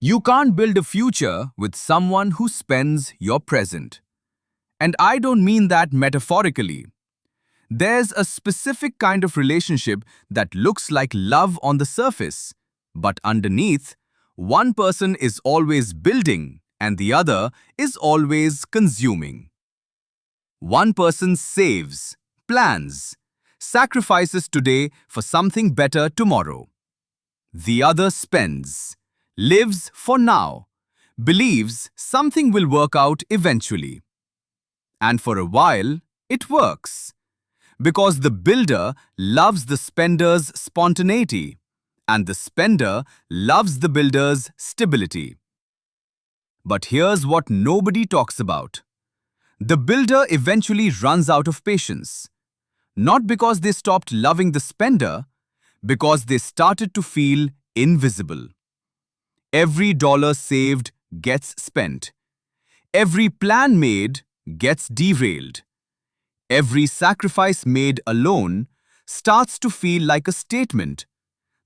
You can't build a future with someone who spends your present. And I don't mean that metaphorically. There's a specific kind of relationship that looks like love on the surface, but underneath, one person is always building and the other is always consuming. One person saves, plans, sacrifices today for something better tomorrow. The other spends, lives for now, believes something will work out eventually. And for a while, it works. Because the builder loves the spender's spontaneity, and the spender loves the builder's stability. But here's what nobody talks about. The builder eventually runs out of patience. Not because they stopped loving the spender, because they started to feel invisible. Every dollar saved gets spent. Every plan made gets derailed. Every sacrifice made alone starts to feel like a statement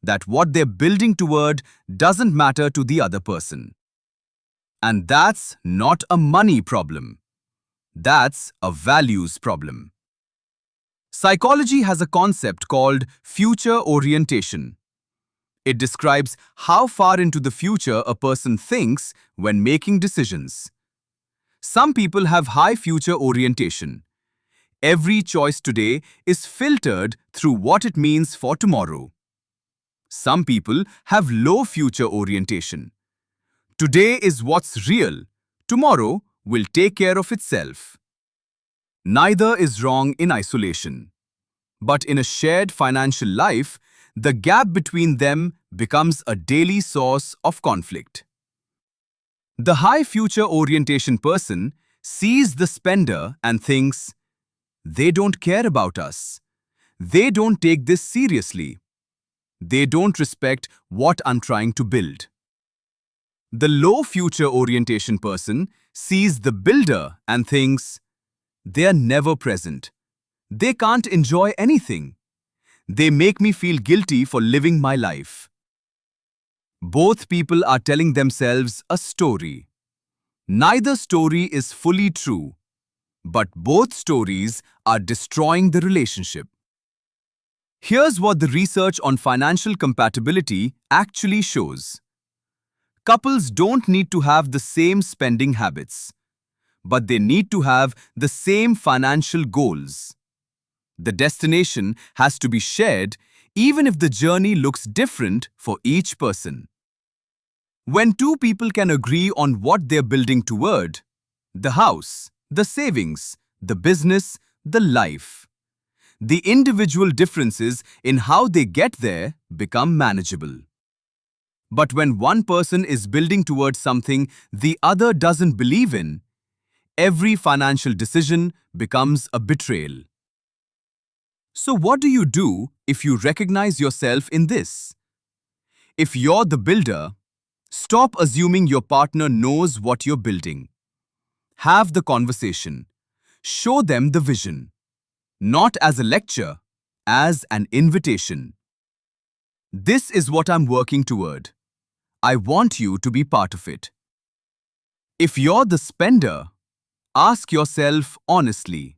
that what they're building toward doesn't matter to the other person. And that's not a money problem. That's a values problem. Psychology has a concept called future orientation. It describes how far into the future a person thinks when making decisions. Some people have high future orientation. Every choice today is filtered through what it means for tomorrow. Some people have low future orientation. Today is what's real. Tomorrow will take care of itself. Neither is wrong in isolation. But in a shared financial life, the gap between them becomes a daily source of conflict. The high future orientation person sees the spender and thinks, they don't care about us. They don't take this seriously. They don't respect what I'm trying to build. The low future orientation person sees the builder and thinks, they are never present. They can't enjoy anything. They make me feel guilty for living my life. Both people are telling themselves a story. Neither story is fully true, but both stories are destroying the relationship. Here's what the research on financial compatibility actually shows. Couples don't need to have the same spending habits, but they need to have the same financial goals. The destination has to be shared even if the journey looks different for each person. When two people can agree on what they're building toward, the house, the savings, the business, the life, the individual differences in how they get there become manageable. But when one person is building towards something the other doesn't believe in, every financial decision becomes a betrayal. So what do you do if you recognize yourself in this? If you're the builder, stop assuming your partner knows what you're building. Have the conversation. Show them the vision. Not as a lecture, as an invitation. This is what I'm working toward. I want you to be part of it. If you're the spender, ask yourself honestly,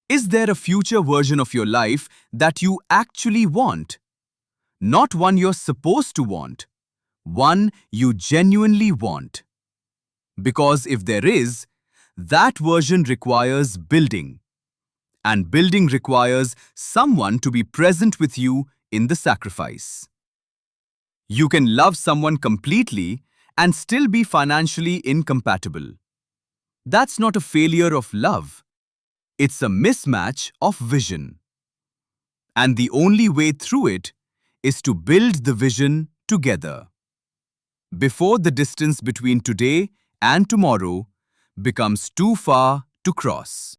is there a future version of your life that you actually want? Not one you're supposed to want, one you genuinely want. Because if there is, that version requires building. And building requires someone to be present with you in the sacrifice. You can love someone completely and still be financially incompatible. That's not a failure of love. It's a mismatch of vision. And the only way through it is to build the vision together. Before the distance between today and tomorrow becomes too far to cross.